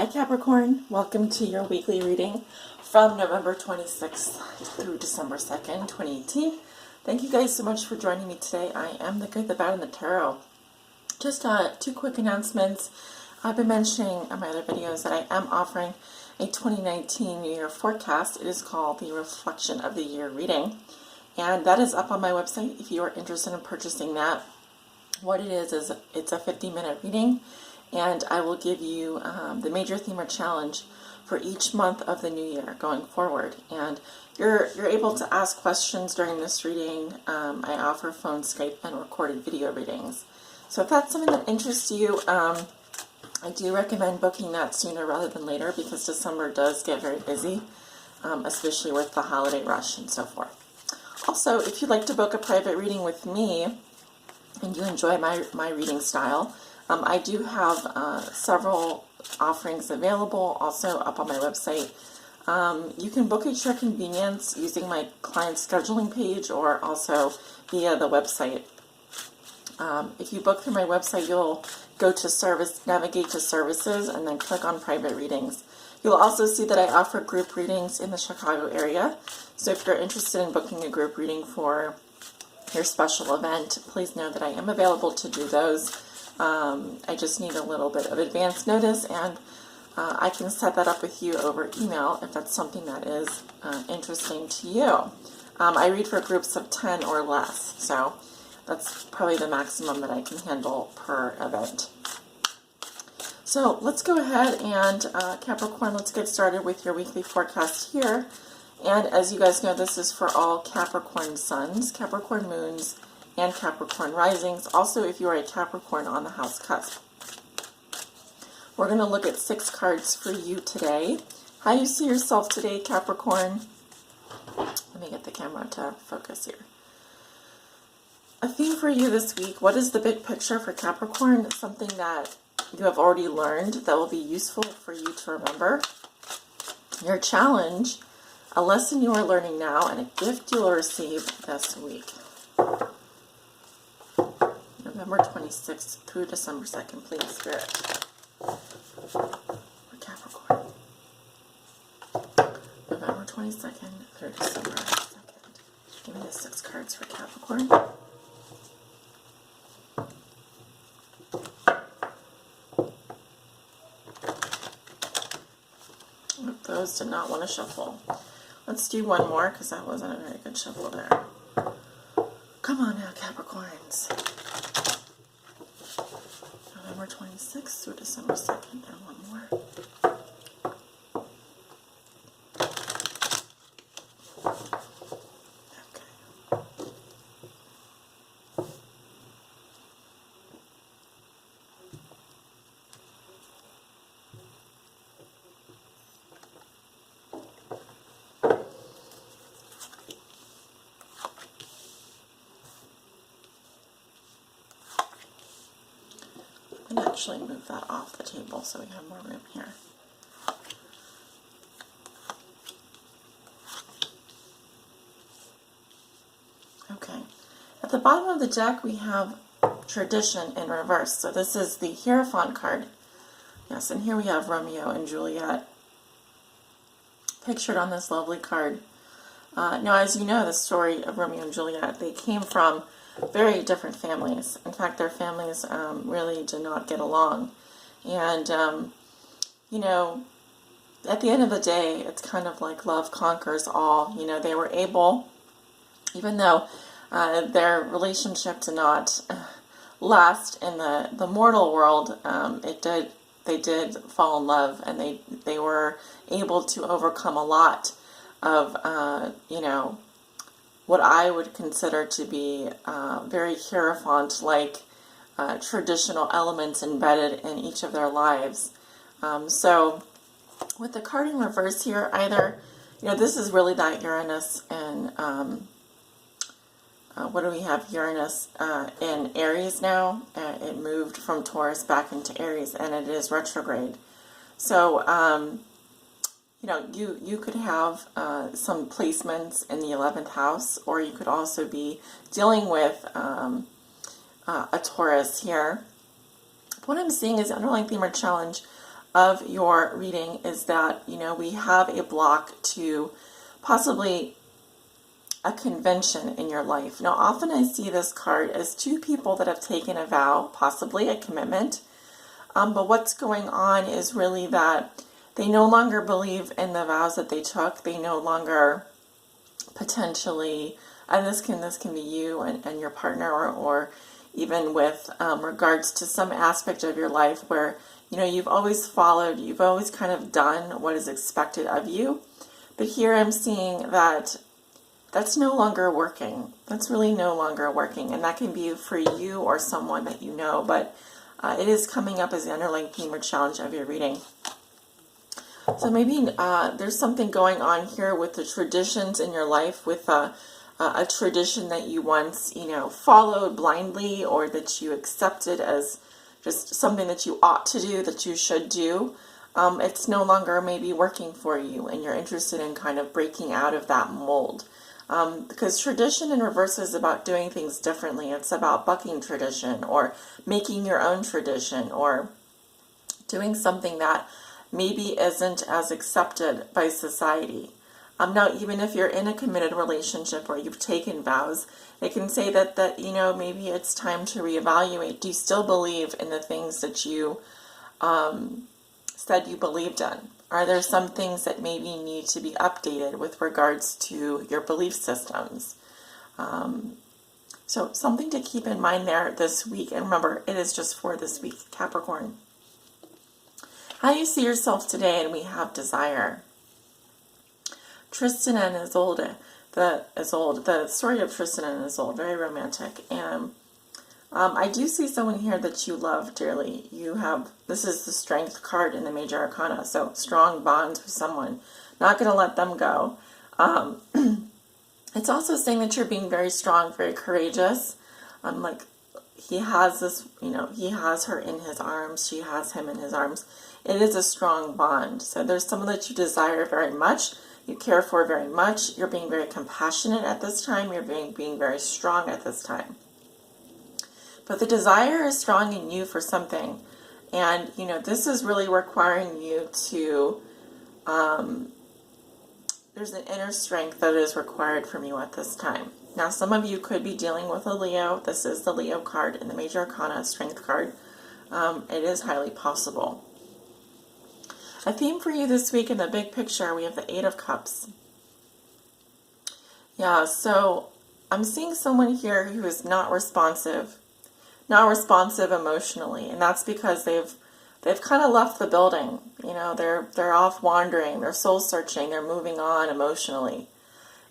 Hi Capricorn, welcome to your weekly reading from November 26th through December 2nd, 2018. Thank you guys so much for joining me today. I am the good, the bad, and the tarot. Just two quick announcements. I've been mentioning in my other videos that I am offering a 2019 New Year forecast. It is called the Reflection of the Year reading, and that is up on my website if you are interested in purchasing that. What it is it's a 50-minute reading, and I will give you the major theme or challenge for each month of the new year going forward. And you're able to ask questions during this reading. I offer phone, Skype, and recorded video readings. So if that's something that interests you, I do recommend booking that sooner rather than later, because December does get very busy, especially with the holiday rush and so forth. Also, if you'd like to book a private reading with me and you enjoy my reading style, I do have several offerings available also up on my website. You can book at your convenience using my client scheduling page or also via the website. If you book through my website, you'll go to service, navigate to services, and then click on private readings. You'll also see that I offer group readings in the Chicago area. So if you're interested in booking a group reading for your special event, please know that I am available to do those. I just need a little bit of advance notice, and I can set that up with you over email if that's something that is interesting to you. I read for groups of 10 or less, so that's probably the maximum that I can handle per event. So let's go ahead and Capricorn, let's get started with your weekly forecast here. And as you guys know, this is for all Capricorn suns, Capricorn moons, and Capricorn risings. Also, if you are a Capricorn on the house cusp. We're going to look at 6 cards for you today. How you see yourself today, Capricorn. Let me get the camera to focus here. A theme for you this week. What is the big picture for Capricorn? Something that you have already learned that will be useful for you to remember. Your challenge, a lesson you are learning now, and a gift you will receive this week. November 26th through December 2nd, please, Spirit. For Capricorn. November 22nd through December 2nd. Give me the 6 cards for Capricorn. Those did not want to shuffle. Let's do one more, because that wasn't a very good shuffle there. Come on now, Capricorns. November 26th through December 2nd, and one more. I'm going to actually move that off the table so we have more room here. Okay. At the bottom of the deck, we have Tradition in reverse. So this is the Hierophant card. Yes, and here we have Romeo and Juliet pictured on this lovely card. Now, as you know, the story of Romeo and Juliet, they came from very different families. In fact, their families really did not get along. And, you know, at the end of the day, it's kind of like love conquers all. You know, they were able, even though their relationship did not last in the mortal world, they did fall in love, and they were able to overcome a lot of, you know, what I would consider to be very Hierophant-like traditional elements embedded in each of their lives. So with the card in reverse here, either, you know, this is really that Uranus and, what do we have? Uranus in Aries now. It moved from Taurus back into Aries, and it is retrograde. So, you know, you could have some placements in the 11th house, or you could also be dealing with a Taurus here. What I'm seeing is underlying theme or challenge of your reading is that, we have a block to possibly a convention in your life. Now, often I see this card as two people that have taken a vow, possibly a commitment. But what's going on is really that they no longer believe in the vows that they took. They no longer potentially, and this can be you and your partner, or even with regards to some aspect of your life where, you've always followed, you've always kind of done what is expected of you. But here I'm seeing that that's no longer working. That's really no longer working. And that can be for you or someone that you know, but it is coming up as the underlying theme or challenge of your reading. So maybe there's something going on here with the traditions in your life, with a tradition that you once, followed blindly, or that you accepted as just something that you ought to do, that you should do. It's no longer maybe working for you, and you're interested in kind of breaking out of that mold. Because tradition in reverse is about doing things differently. It's about bucking tradition, or making your own tradition, or doing something that maybe isn't as accepted by society. Now, even if you're in a committed relationship or you've taken vows, it can say that maybe it's time to reevaluate. Do you still believe in the things that you said you believed in? Are there some things that maybe need to be updated with regards to your belief systems? So something to keep in mind there this week. And remember, it is just for this week, Capricorn. How you see yourself today, and we have desire. Tristan and Isolde. The story of Tristan and Isolde, very romantic. And I do see someone here that you love dearly. This is the Strength card in the Major Arcana, so strong bonds with someone. Not going to let them go. It's also saying that you're being very strong, very courageous. Like he has this, he has her in his arms, she has him in his arms. It is a strong bond. So there's someone that you desire very much, you care for very much. You're being very compassionate at this time. You're being very strong at this time. But the desire is strong in you for something. And, this is really requiring you to, there's an inner strength that is required from you at this time. Now, some of you could be dealing with a Leo. This is the Leo card in the Major Arcana, Strength card. It is highly possible. A theme for you this week in the big picture, we have the Eight of Cups. Yeah, so I'm seeing someone here who is not responsive emotionally, and that's because they've kind of left the building. They're off wandering, they're soul searching, they're moving on emotionally.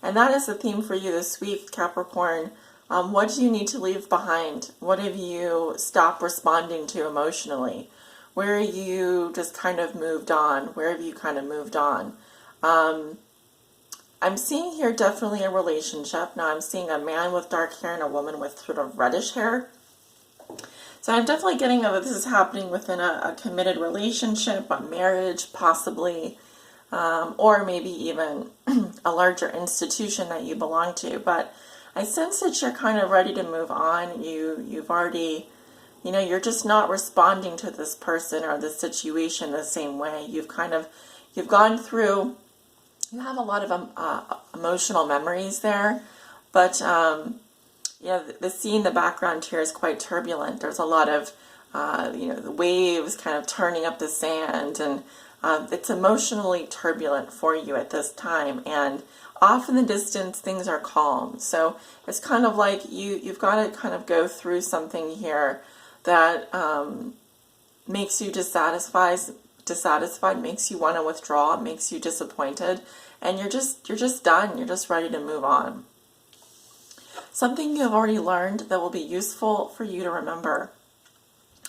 And that is the theme for you this week, Capricorn. What do you need to leave behind? What have you stopped responding to emotionally? Where you just kind of moved on? Where have you kind of moved on? I'm seeing here definitely a relationship. Now I'm seeing a man with dark hair and a woman with sort of reddish hair. So I'm definitely getting that this is happening within a committed relationship, a marriage possibly, or maybe even a larger institution that you belong to. But I sense that you're kind of ready to move on. You've already, you're just not responding to this person or this situation the same way. You've gone through, you have a lot of emotional memories there, but the scene in the background here is quite turbulent. There's a lot of, the waves kind of turning up the sand, and it's emotionally turbulent for you at this time. And off in the distance, things are calm. So it's kind of like you've got to kind of go through something here that makes you dissatisfied, makes you want to withdraw, makes you disappointed, and you're just done. You're just ready to move on. Something you have already learned that will be useful for you to remember.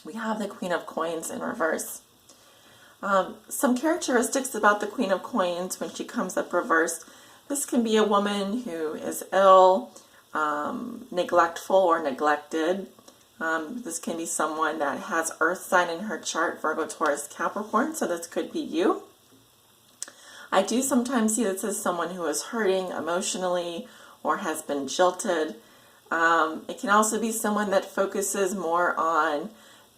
We have the Queen of Coins in reverse. Some characteristics about the Queen of Coins when she comes up reversed. This can be a woman who is ill, neglectful or neglected. This can be someone that has Earth sign in her chart, Virgo, Taurus, Capricorn, so this could be you. I do sometimes see this as someone who is hurting emotionally or has been jilted. It can also be someone that focuses more on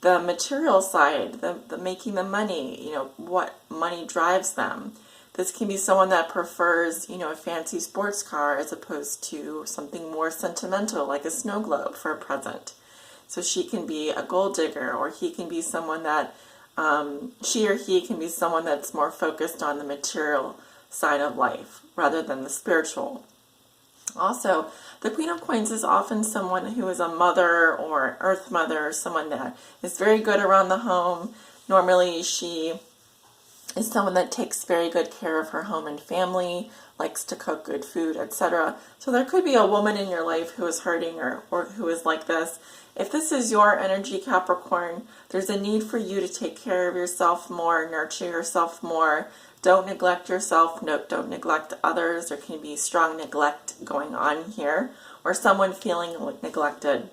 the material side, the making the money, what money drives them. This can be someone that prefers, a fancy sports car as opposed to something more sentimental like a snow globe for a present. So she can be a gold digger, or he can be someone that, she or he can be someone that's more focused on the material side of life rather than the spiritual. Also, the Queen of Coins is often someone who is a mother or an earth mother, someone that is very good around the home. Normally she is someone that takes very good care of her home and family, likes to cook good food, etc. So there could be a woman in your life who is hurting or who is like this. If this is your energy, Capricorn, there's a need for you to take care of yourself more, nurture yourself more. Don't neglect yourself. No, don't neglect others. There can be strong neglect going on here, or someone feeling neglected.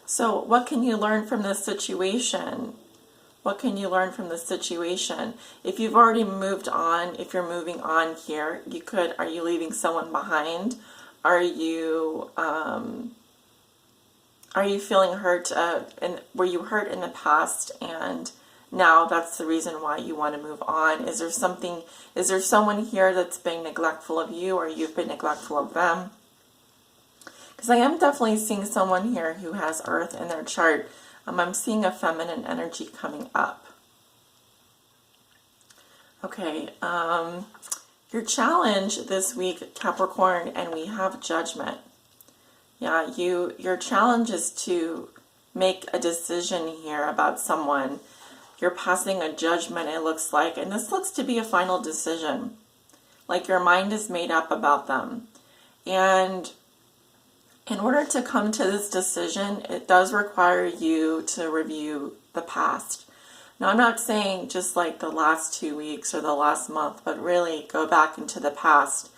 So what can you learn from this situation? What can you learn from this situation? If you've already moved on, if you're moving on here, are you leaving someone behind? Are you feeling hurt, and were you hurt in the past and now that's the reason why you want to move on? Is there someone here that's been neglectful of you, or you've been neglectful of them? Because I am definitely seeing someone here who has Earth in their chart. I'm seeing a feminine energy coming up. Okay, your challenge this week, Capricorn, and we have Judgment. Yeah, your challenge is to make a decision here about someone. You're passing a judgment, it looks like, and this looks to be a final decision. Like your mind is made up about them. And in order to come to this decision, it does require you to review the past. Now, I'm not saying just like the last 2 weeks or the last month, but really go back into the past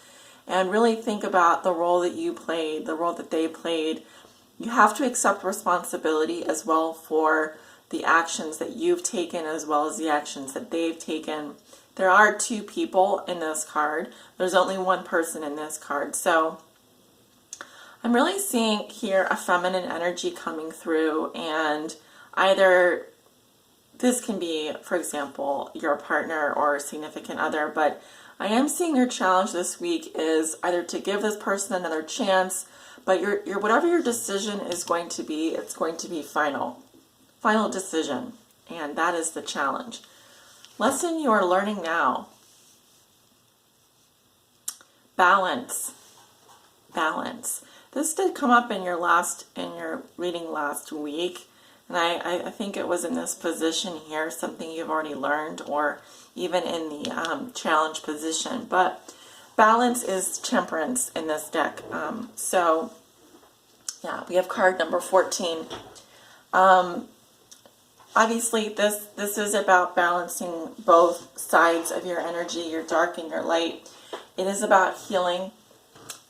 and really think about the role that you played, the role that they played. You have to accept responsibility as well for the actions that you've taken as well as the actions that they've taken. There are two people in this card. There's only one person in this card. So I'm really seeing here a feminine energy coming through, and either this can be, for example, your partner or significant other, but I am seeing your challenge this week is either to give this person another chance, but your whatever your decision is going to be, it's going to be final decision, and that is the challenge. Lesson you are learning now. Balance. This did come up in your reading last week, and I think it was in this position here, something you've already learned, or even in the challenge position. But balance is Temperance in this deck. So yeah, we have card number 14. Obviously, this is about balancing both sides of your energy, your dark and your light. It is about healing.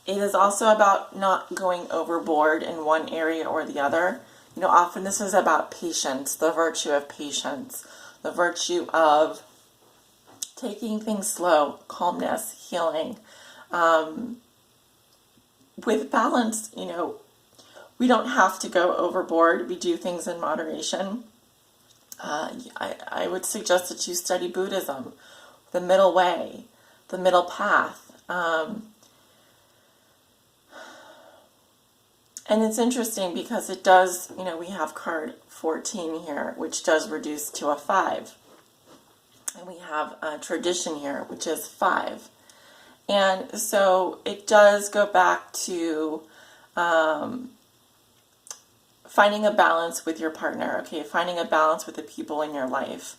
It is also about not going overboard in one area or the other. Often this is about patience, the virtue of patience, the virtue of taking things slow, calmness, healing. With balance, we don't have to go overboard. We do things in moderation. I would suggest that you study Buddhism, the middle way, the middle path. And it's interesting because it does, we have card 14 here, which does reduce to a 5. And we have a tradition here, which is 5. And so it does go back to finding a balance with your partner, okay? Finding a balance with the people in your life.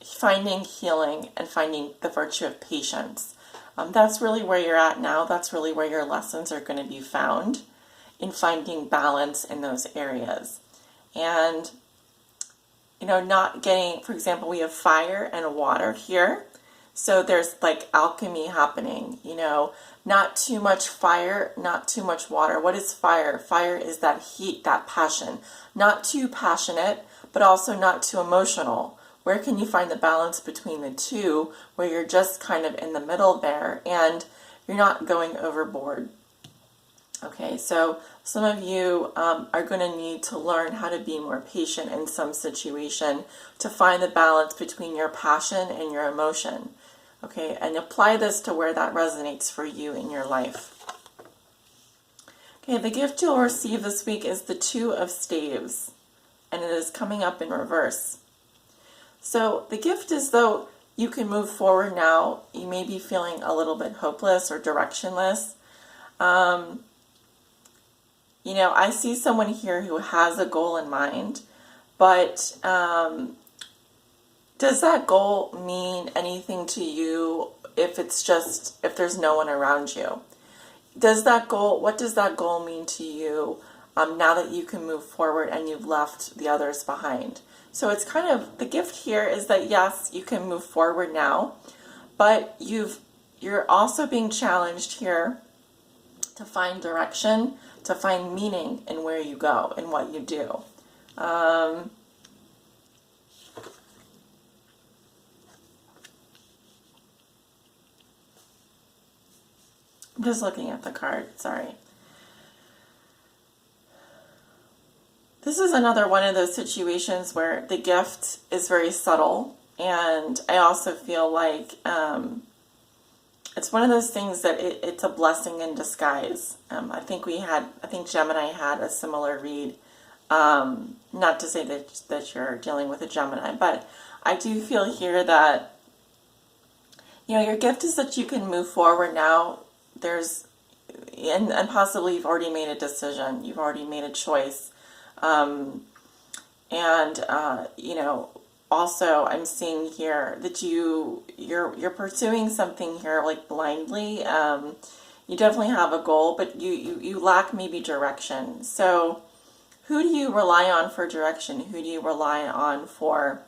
Finding healing and finding the virtue of patience. That's really where you're at now. That's really where your lessons are going to be found, in finding balance in those areas. And, not getting, for example, we have fire and water here. So there's like alchemy happening, not too much fire, not too much water. What is fire? Fire is that heat, that passion. Not too passionate, but also not too emotional. Where can you find the balance between the two, where you're just kind of in the middle there and you're not going overboard? Okay, so some of you are going to need to learn how to be more patient in some situation to find the balance between your passion and your emotion. Okay, and apply this to where that resonates for you in your life. Okay, the gift you'll receive this week is the Two of Staves, and it is coming up in reverse. So the gift is, though you can move forward now, you may be feeling a little bit hopeless or directionless. You know, I see someone here who has a goal in mind, but does that goal mean anything to you if there's no one around you? What does that goal mean to you now that you can move forward and you've left the others behind? So it's kind of, the gift here is that yes, you can move forward now, but you're also being challenged here to find direction, to find meaning in where you go and what you do. I'm just looking at the card, sorry. This is another one of those situations where the gift is very subtle, and I also feel like it's one of those things that it's a blessing in disguise. I think Gemini had a similar read. Not to say that you're dealing with a Gemini, but I do feel here that, you know, your gift is that you can move forward now. And possibly you've already made a decision. You've already made a choice. You know, also I'm seeing here that you're pursuing something here like blindly. You definitely have a goal, but you lack maybe direction. So who do you rely on for direction? Who do you rely on for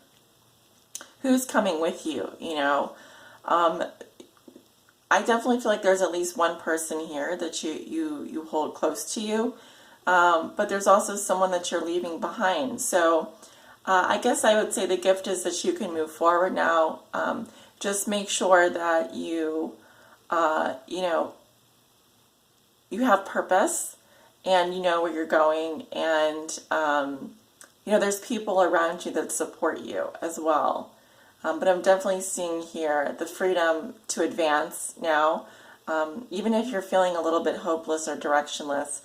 who's coming with you? You know, I definitely feel like there's at least one person here that you hold close to you. But there's also someone that you're leaving behind. So I guess I would say the gift is that you can move forward now. Just make sure that you know, you have purpose and you know where you're going, and you know, there's people around you that support you as well. But I'm definitely seeing here the freedom to advance now. Even if you're feeling a little bit hopeless or directionless,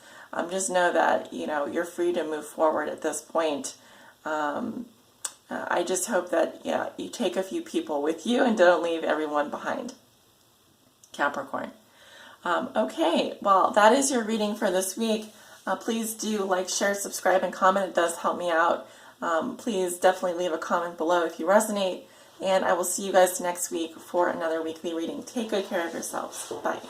just know that, you know, you're free to move forward at this point. I just hope that, yeah, you take a few people with you and don't leave everyone behind. Capricorn. Okay, well, that is your reading for this week. Please do like, share, subscribe, and comment. It does help me out. Please definitely leave a comment below if you resonate. And I will see you guys next week for another weekly reading. Take good care of yourselves. Bye.